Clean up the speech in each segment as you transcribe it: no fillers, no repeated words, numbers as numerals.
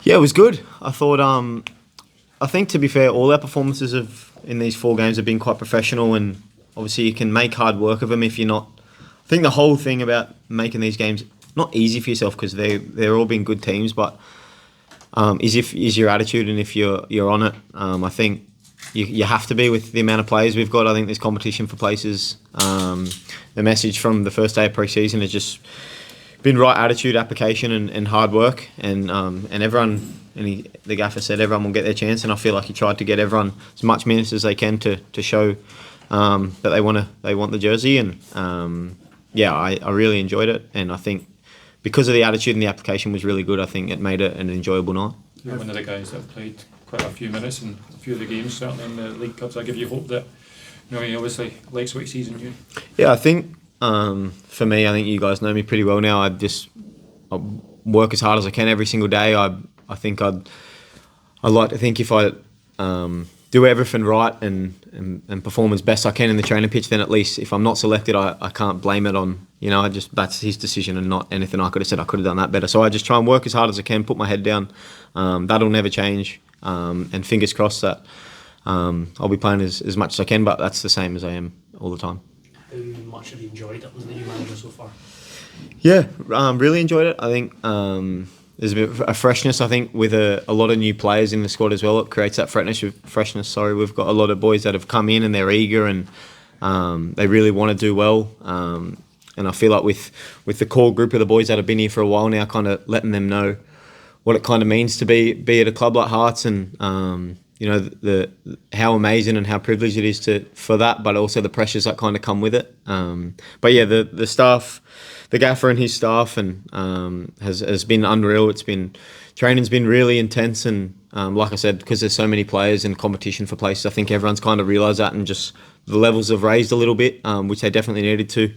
Yeah, it was good. I thought. I think, to be fair, all our performances in these 4 games have been quite professional, and obviously you can make hard work of them if you're not. I think the whole thing about making these games not easy for yourself, because they're all been good teams, but is your attitude, and if you're on it. I think you have to be with the amount of players we've got. I think there's competition for places. The message from the first day of pre-season has just been right attitude, application, and hard work, and everyone. And the gaffer said everyone will get their chance, and I feel like he tried to get everyone as much minutes as they can to show that they want the jersey, and I really enjoyed it, and I think because of the attitude and the application was really good, I think it made it an enjoyable night. You're one of the guys that have played quite a few minutes in a few of the games, certainly in the League Cups. I give you hope that he obviously likes what he sees in you. Yeah, I think for me, I think you guys know me pretty well now. I work as hard as I can every single day. I think I'd like to think if I do everything right and perform as best I can in the training pitch, then at least if I'm not selected, I can't blame it on, that's his decision and not anything I could have said. I could have done that better. So I just try and work as hard as I can, put my head down. That'll never change. And fingers crossed that I'll be playing as much as I can, but that's the same as I am all the time. How much have you enjoyed it as the new manager so far? Yeah, really enjoyed it. I think there's a bit of a freshness, I think, with a lot of new players in the squad as well. It creates that freshness. We've got a lot of boys that have come in and they're eager and they really want to do well. And I feel like with the core group of the boys that have been here for a while now, kind of letting them know what it kind of means to be at a club like Hearts, and the how amazing and how privileged it is for that, but also the pressures that kind of come with it. But yeah, the staff, the gaffer and his staff, and has been unreal. Training's been really intense, and like I said, because there's so many players and competition for places, I think everyone's kind of realised that, and just the levels have raised a little bit, which they definitely needed to.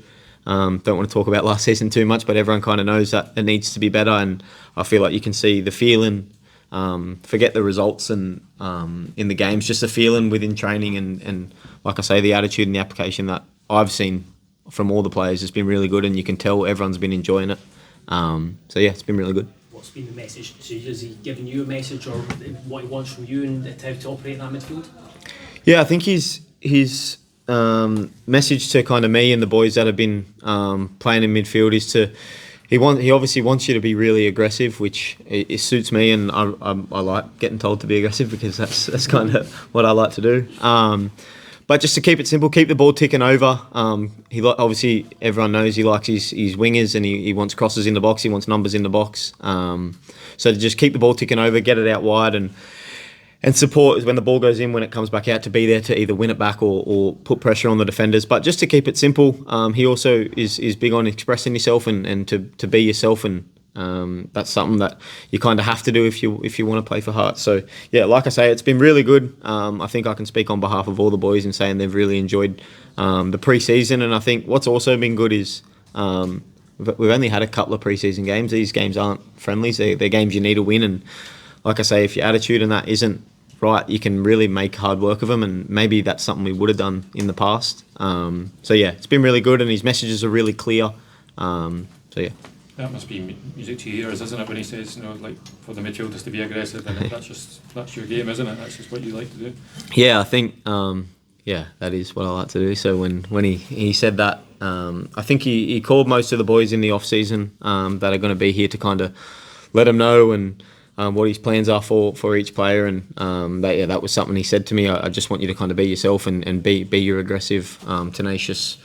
Don't want to talk about last season too much, but everyone kind of knows that it needs to be better, and I feel like you can see the feeling. Forget the results and in the games, just the feeling within training, and like I say, the attitude and the application that I've seen from all the players has been really good, and you can tell everyone's been enjoying it. So yeah, it's been really good. What's been the message? So is he giving you a message, or what he wants from you, and how to operate in that midfield? Yeah, I think his message to kind of me and the boys that have been playing in midfield is to. He obviously wants you to be really aggressive, which it suits me, and I like getting told to be aggressive because that's kind of what I like to do. But just to keep it simple, keep the ball ticking over. Obviously everyone knows he likes his wingers, and he wants crosses in the box. He wants numbers in the box. So to just keep the ball ticking over, get it out wide, and support is when the ball goes in, when it comes back out, to be there to either win it back or put pressure on the defenders. But just to keep it simple, he also is big on expressing yourself and to be yourself, and that's something that you kind of have to do if you want to play for Hearts. So yeah, like I say, it's been really good. I think I can speak on behalf of all the boys in saying they've really enjoyed the pre-season, and I think what's also been good is we've only had a couple of pre-season games. These games aren't friendlies; they're games you need to win, and like I say, if your attitude and that isn't right, you can really make hard work of them, and maybe that's something we would have done in the past. So yeah, it's been really good, and his messages are really clear. So yeah. That must be music to your ears, isn't it, when he says, like for the midfielders to be aggressive, and that's your game, isn't it? That's just what you like to do. Yeah, I think that is what I like to do. So when he said that, I think he called most of the boys in the off season that are going to be here to kind of let them know and what his plans are for each player, and that was something he said to me. I just want you to kind of be yourself and be your aggressive, tenacious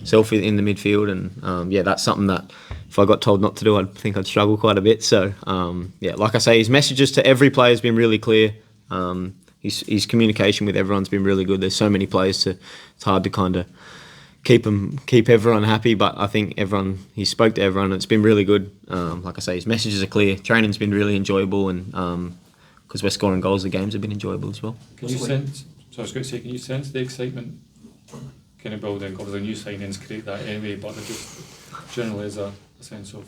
self in the midfield, and that's something that if I got told not to do, I think I'd struggle quite a bit. So like I say, his messages to every player has been really clear. His communication with everyone's been really good. There's so many players, it's hard to kind of keep everyone happy, but I think he spoke to everyone, and it's been really good. Like I say, his messages are clear. Training's been really enjoyable, and because we're scoring goals, the games have been enjoyable as well. Can you sense the excitement kind of building? Obviously new signings create that anyway, but there just generally is a sense of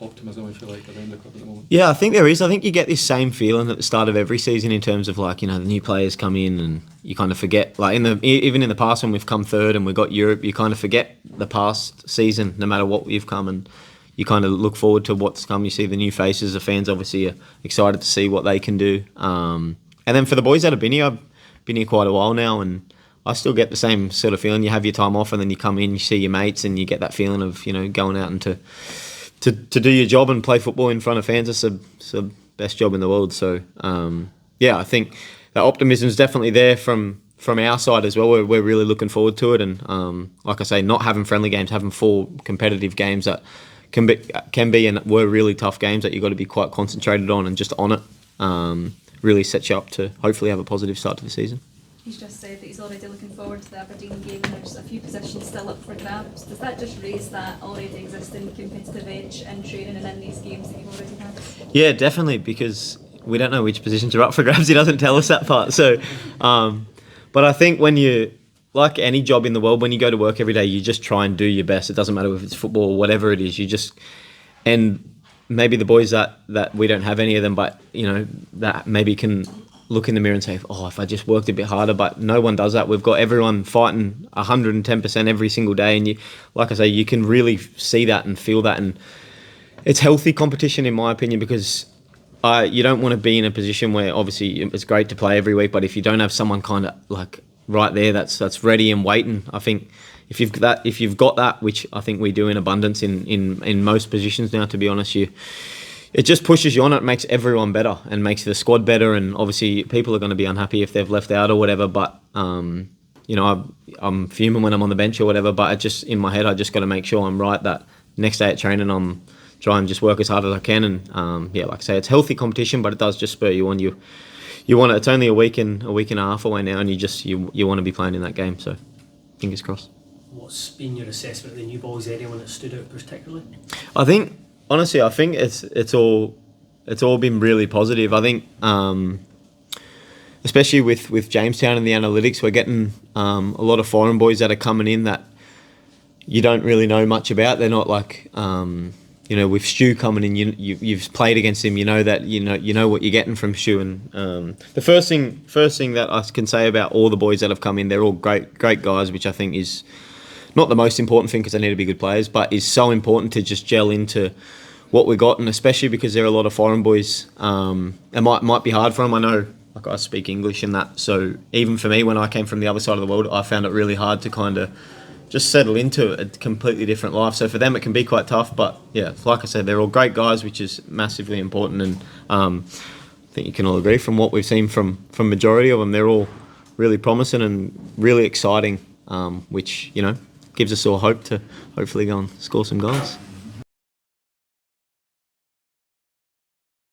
optimism, if you like, around the club at the moment. Yeah, I think there is. I think you get this same feeling at the start of every season in terms of the new players come in and you kind of forget, even in the past when we've come third and we got Europe, you kind of forget the past season no matter what you've come, and you kind of look forward to what's come. You see the new faces. The fans obviously are excited to see what they can do. And then for the boys that have been here, I've been here quite a while now, and I still get the same sort of feeling. You have your time off, and then you come in, you see your mates, and you get that feeling of, you know, going out and to do your job and play football in front of fans. It's the best job in the world. So yeah, I think the optimism is definitely there from our side as well. We're really looking forward to it, and like I say, not having friendly games, having 4 competitive games that can be and were really tough games that you've got to be quite concentrated on and just on it. Really sets you up to hopefully have a positive start to the season. He's just said that he's already looking forward to the Aberdeen game, and there's a few positions still up for grabs. Does that just raise that already existing competitive edge in training and in these games that you've already had? Yeah, definitely, because we don't know which positions are up for grabs. He doesn't tell us that part. So, but I think when you, like any job in the world, when you go to work every day, you just try and do your best. It doesn't matter if it's football or whatever it is. You just, and maybe the boys that we don't have any of them, but you know, that maybe can look in the mirror and say, oh, if I just worked a bit harder, but no one does that. We've got everyone fighting 110% every single day, and you, like I say, you can really see that and feel that, and it's healthy competition in my opinion, because you don't want to be in a position where obviously it's great to play every week, but if you don't have someone kind of like right there that's ready and waiting, I think if you've got that, which I think we do in abundance in most positions now, to be honest, it just pushes you on. It makes everyone better and makes the squad better, and obviously people are going to be unhappy if they've left out or whatever, but you know, I'm fuming when I'm on the bench or whatever, but just in my head I just got to make sure I'm right, that next day at training I'm try and just work as hard as I can, and yeah, like I say, it's healthy competition, but it does just spur you on. You want it's only a week and a half away now, and you want to be playing in that game, so fingers crossed. What's been your assessment of the new boys? Anyone that stood out particularly? I think it's all been really positive. I think especially with Jamestown and the analytics, we're getting a lot of foreign boys that are coming in that you don't really know much about. They're not like you know, with Stu coming in, you've played against him. You know that you know what you're getting from Stu. And the first thing that I can say about all the boys that have come in, they're all great guys, which I think is not the most important thing because they need to be good players, but is so important to just gel into what we got, and especially because there are a lot of foreign boys. It might be hard for them. I know, like, I speak English and that, so even for me, when I came from the other side of the world, I found it really hard to kind of just settle into a completely different life. So for them, it can be quite tough. But yeah, like I said, they're all great guys, which is massively important. And I think you can all agree from what we've seen from majority of them, they're all really promising and really exciting, which, you know, gives us all hope to hopefully go and score some goals.